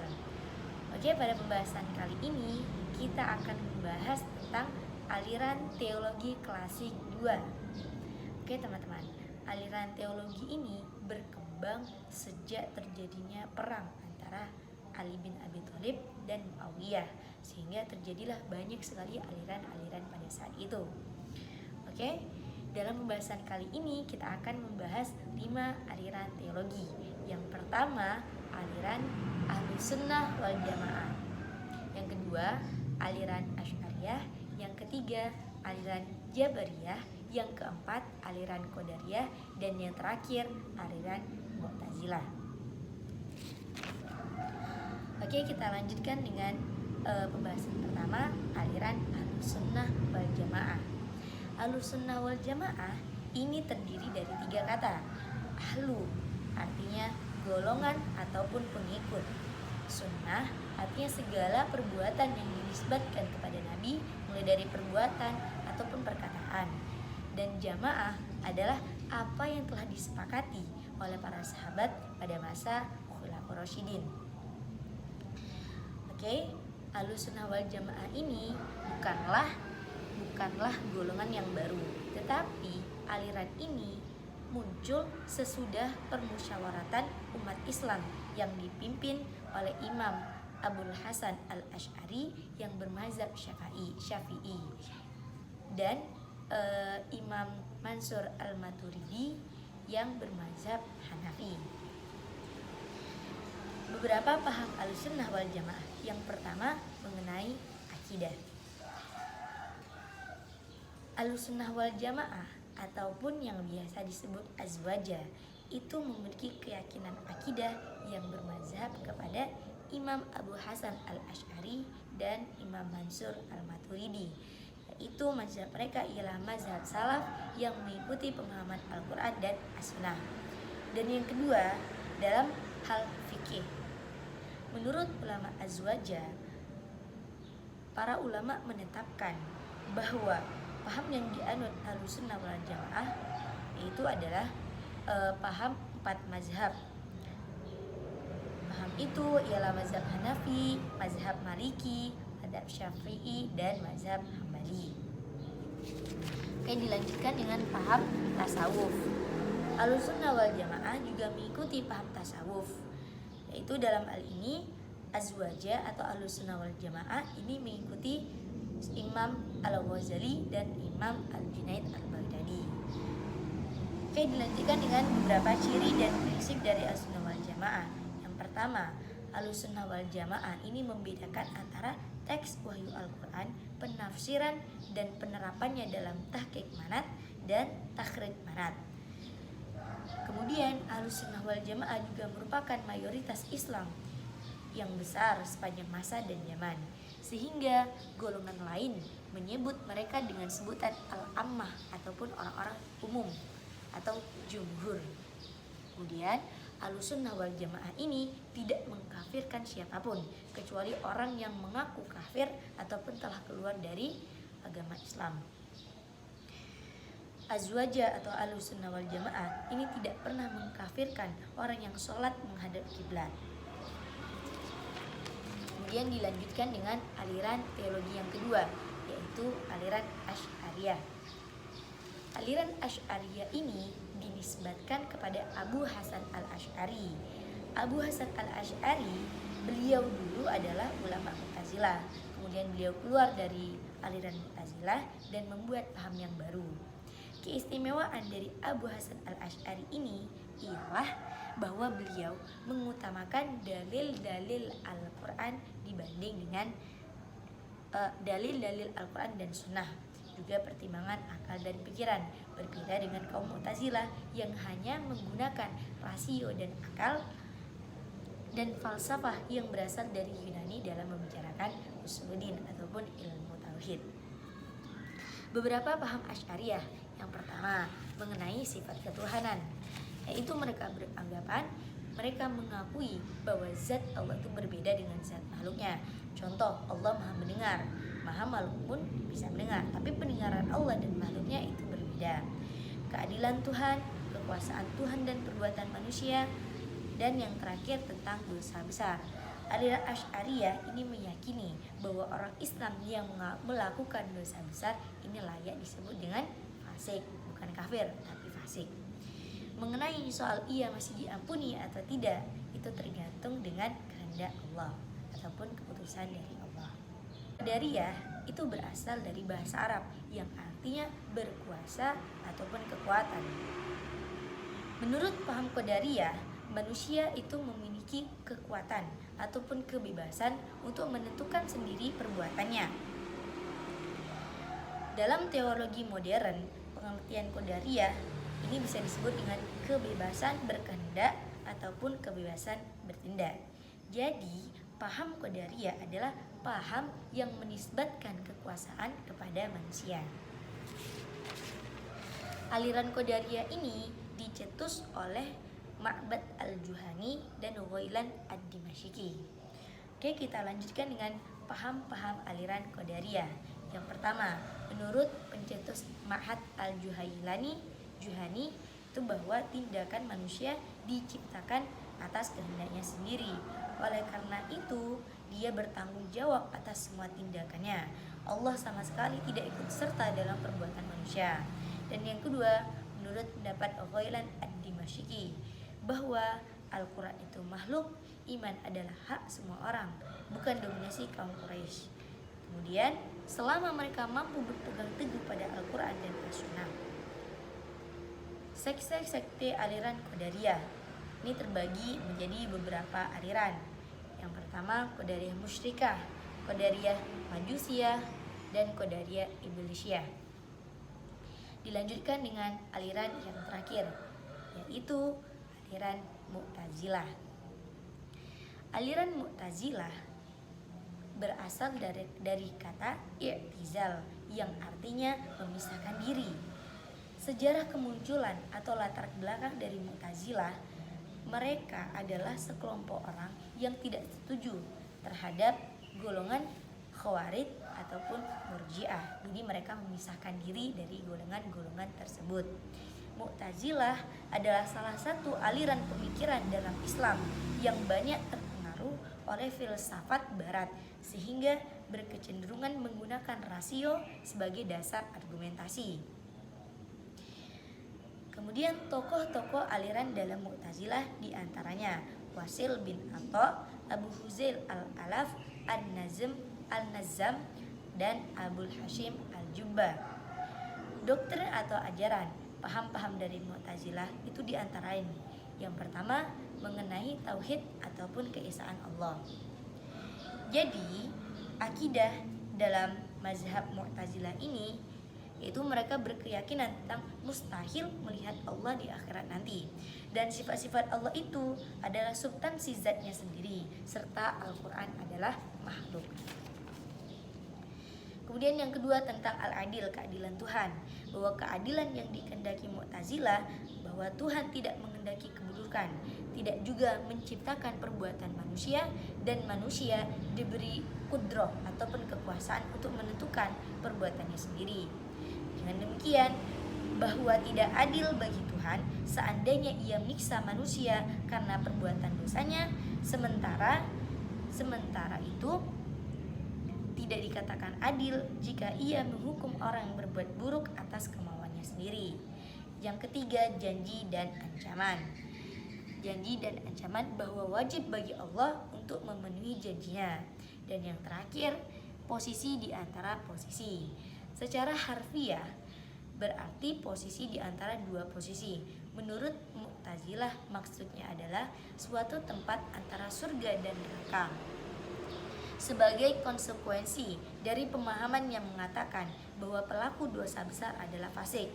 tafsir. Oke, pada pembahasan kali ini kita akan membahas tentang aliran teologi klasik 2. Oke teman-teman, aliran teologi ini berkembang sejak terjadinya perang antara Ali bin Abi Thalib dan Muawiyah, sehingga terjadilah banyak sekali aliran-aliran pada saat itu. Oke, dalam pembahasan kali ini kita akan membahas 5 aliran teologi. Yang pertama, aliran Ahlussunnah wal Jamaah. Yang kedua, aliran Asy'ariyah. Yang ketiga, aliran Jabariyah. Yang keempat, aliran Qadariyah. Dan yang terakhir, aliran Mu'tazilah. Oke, kita lanjutkan dengan pembahasan pertama, aliran Ahlussunnah wal Jamaah. Ahlussunnah wal Jamaah ini terdiri dari 3 kata. Ahlu artinya golongan ataupun pengikut. Sunnah artinya segala perbuatan yang dinisbatkan kepada Nabi, mulai dari perbuatan ataupun perkataan. Dan jamaah adalah apa yang telah disepakati oleh para sahabat pada masa Khulafaur Rasyidin. Oke, Ahlussunnah wal Jamaah ini bukanlah golongan yang baru, tetapi aliran ini muncul sesudah permusyawaratan umat Islam yang dipimpin oleh Imam Abul Hasan al-Asy'ari yang bermazhab Syafi'i dan Imam Mansur al-Maturidi yang bermazhab Hanafi. Beberapa paham Ahlussunnah wal Jamaah. Yang pertama, mengenai akidah. Ahlussunnah wal Jamaah ataupun yang biasa disebut azwaja itu memiliki keyakinan akidah yang bermazhab kepada Imam Abu Hasan al-Asy'ari dan Imam Mansur al-Maturidi, yaitu mazhab mereka ialah mazhab salaf yang mengikuti pemahaman Al-Quran dan As-Sunnah. Dan yang kedua, dalam hal fikih, menurut ulama azwaja, para ulama menetapkan bahwa paham yang dianut Ahlussunnah wal Jamaah itu adalah paham 4 mazhab. Paham itu ialah mazhab Hanafi, mazhab Maliki, mazhab Syafi'i, dan mazhab Hambali. Oke, dilanjutkan dengan paham tasawuf. Ahlussunnah wal Jamaah juga mengikuti paham tasawuf, yaitu dalam hal ini azwaja atau Ahlussunnah wal Jamaah ini mengikuti Imam Al-Ghazali dan Imam Al-Junaid Al-Baghdadi. Oke, dilanjutkan dengan beberapa ciri dan prinsip dari Ahlussunnah wal Jamaah. Yang pertama, Ahlussunnah wal Jamaah ini membedakan antara teks wahyu Al-Quran, penafsiran dan penerapannya dalam tahqiq manat dan takhrij manat. Kemudian Ahlussunnah wal Jamaah juga merupakan mayoritas Islam yang besar sepanjang masa dan zaman, sehingga golongan lain menyebut mereka dengan sebutan al-ammah ataupun orang-orang umum atau jumhur. Kemudian Ahlussunnah wal Jamaah ini tidak mengkafirkan siapapun kecuali orang yang mengaku kafir ataupun telah keluar dari agama Islam. Azwaja atau Ahlussunnah wal Jamaah ini tidak pernah mengkafirkan orang yang sholat menghadap kiblat. Kemudian dilanjutkan dengan aliran teologi yang kedua, yaitu aliran Asy'ariyah. Aliran Asy'ariyah ini dinisbatkan kepada Abu Hasan al-Asy'ari. Abu Hasan al-Asy'ari, beliau dulu adalah ulama Mu'tazilah. Kemudian beliau keluar dari aliran Mu'tazilah dan membuat paham yang baru. Keistimewaan dari Abu Hasan al-Asy'ari ini ialah bahwa beliau mengutamakan dalil-dalil Al-Quran dibanding dengan dalil-dalil Al-Quran dan Sunnah, juga pertimbangan akal dan pikiran, berbeda dengan kaum Mu'tazilah yang hanya menggunakan rasio dan akal dan falsafah yang berasal dari Yunani dalam membicarakan usuluddin ataupun ilmu tauhid. Beberapa paham Asy'ariyah. Yang pertama, mengenai sifat ketuhanan, yaitu mereka beranggapan mereka mengakui bahwa zat Allah itu berbeda dengan zat makhluknya. Contoh, Allah maha mendengar, maha makhluk pun bisa mendengar, tapi pendengaran Allah dan makhluknya itu berbeda. Keadilan Tuhan, kekuasaan Tuhan dan perbuatan manusia, dan yang terakhir tentang dosa besar. Aliran Asy'ariyah ini meyakini bahwa orang Islam yang melakukan dosa besar ini layak disebut dengan fasik, bukan kafir tapi fasik. Mengenai soal ia masih diampuni atau tidak, itu tergantung dengan kehendak Allah ataupun keputusan dari Allah. Qadariyah itu berasal dari bahasa Arab yang artinya berkuasa ataupun kekuatan. Menurut paham Qadariyah, manusia itu memiliki kekuatan ataupun kebebasan untuk menentukan sendiri perbuatannya. Dalam teologi modern, pengertian Qadariyah ini bisa disebut dengan kebebasan berkehendak ataupun kebebasan bertindak. Jadi, paham Qadariyah adalah paham yang menisbatkan kekuasaan kepada manusia. Aliran Qadariyah ini dicetus oleh Ma'bad al-Juhani dan Ghailan ad-Dimashqi. Oke, kita lanjutkan dengan paham-paham aliran Qadariyah. Yang pertama, menurut pencetus Ma'had al-Juhani itu bahwa tindakan manusia diciptakan atas kehendaknya sendiri. Oleh karena itu, dia bertanggung jawab atas semua tindakannya. Allah sama sekali tidak ikut serta dalam perbuatan manusia. Dan yang kedua, menurut pendapat Ghailan ad-Dimashqi, bahwa Al-Quran itu makhluk, iman adalah hak semua orang, bukan dominasi kaum Quraisy. Kemudian, selama mereka mampu berpegang teguh pada Al-Quran dan As-Sunnah. Sekte aliran Qadariyah ini terbagi menjadi beberapa aliran. Yang pertama, Qadariyah Musyrikah, Qadariyah Majusiyah, dan Qadariyah Iblisiyah. Dilanjutkan dengan aliran yang terakhir, yaitu aliran Mu'tazilah. Aliran Mu'tazilah berasal dari kata i'tizal yang artinya memisahkan diri. Sejarah kemunculan atau latar belakang dari Mu'tazilah, mereka adalah sekelompok orang yang tidak setuju terhadap golongan Khawarij ataupun Murji'ah. Jadi mereka memisahkan diri dari golongan-golongan tersebut. Mu'tazilah adalah salah satu aliran pemikiran dalam Islam yang banyak terpengaruh oleh filsafat barat sehingga berkecenderungan menggunakan rasio sebagai dasar argumentasi. Kemudian tokoh-tokoh aliran dalam Mu'tazilah diantaranya Wasil bin Atha, Abu Huzail al-Alaf, An-Nazzam, dan Abul Hashim al-Jubbah. Doktrin atau ajaran, paham-paham dari Mu'tazilah itu diantara ini. Yang pertama, mengenai tauhid ataupun keesaan Allah. Jadi, akidah dalam mazhab Mu'tazilah ini yaitu mereka berkeyakinan tentang mustahil melihat Allah di akhirat nanti. Dan sifat-sifat Allah itu adalah substansi zatnya sendiri, serta Al-Quran adalah makhluk. Kemudian yang kedua tentang al-adil, keadilan Tuhan, bahwa keadilan yang dikehendaki Mu'tazilah bahwa Tuhan tidak menghendaki keburukan, tidak juga menciptakan perbuatan manusia, dan manusia diberi kudroh ataupun kekuasaan untuk menentukan perbuatannya sendiri. Dengan demikian, bahwa tidak adil bagi Tuhan seandainya ia menyiksa manusia karena perbuatan dosanya, sementara itu tidak dikatakan adil jika ia menghukum orang yang berbuat buruk atas kemauannya sendiri. Yang ketiga, janji dan ancaman. Janji dan ancaman bahwa wajib bagi Allah untuk memenuhi janjinya. Dan yang terakhir, posisi di antara posisi. Secara harfiah berarti posisi di antara dua posisi. Menurut Mu'tazilah maksudnya adalah suatu tempat antara surga dan neraka. Sebagai konsekuensi dari pemahaman yang mengatakan bahwa pelaku dosa besar adalah fasik.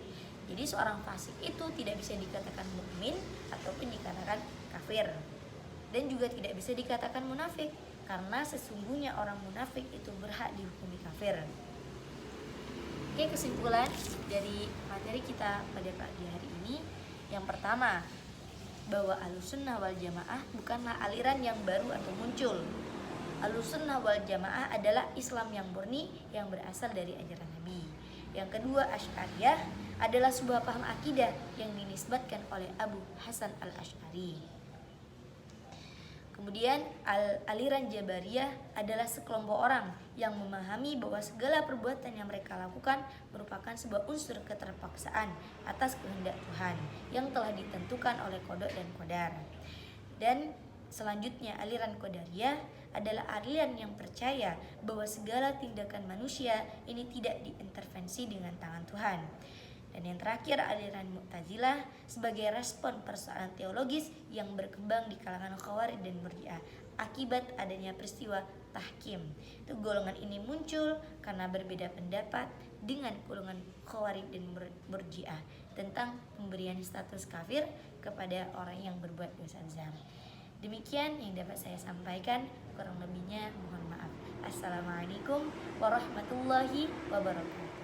Jadi seorang fasik itu tidak bisa dikatakan mukmin ataupun dikatakan kafir. Dan juga tidak bisa dikatakan munafik karena sesungguhnya orang munafik itu berhak dihukumi kafir. Oke, kesimpulan dari materi kita pada pagi hari ini. Yang pertama, bahwa Ahlussunnah wal Jamaah bukanlah aliran yang baru atau muncul. Ahlussunnah wal Jamaah adalah Islam yang murni yang berasal dari ajaran Nabi. Yang kedua, Asy'ariyah adalah sebuah paham akidah yang dinisbatkan oleh Abu Hasan al-Asy'ari. Kemudian aliran Jabariyah adalah sekelompok orang yang memahami bahwa segala perbuatan yang mereka lakukan merupakan sebuah unsur keterpaksaan atas kehendak Tuhan yang telah ditentukan oleh qada dan qadar. Dan selanjutnya aliran Qadariyah adalah aliran yang percaya bahwa segala tindakan manusia ini tidak diintervensi dengan tangan Tuhan. Dan yang terakhir aliran Mu'tazilah sebagai respon persoalan teologis yang berkembang di kalangan Khawarij dan Murji'ah akibat adanya peristiwa tahkim. Itu golongan ini muncul karena berbeda pendapat dengan golongan Khawarij dan Murji'ah tentang pemberian status kafir kepada orang yang berbuat dosa besar. Demikian yang dapat saya sampaikan, kurang lebihnya mohon maaf. Assalamualaikum warahmatullahi wabarakatuh.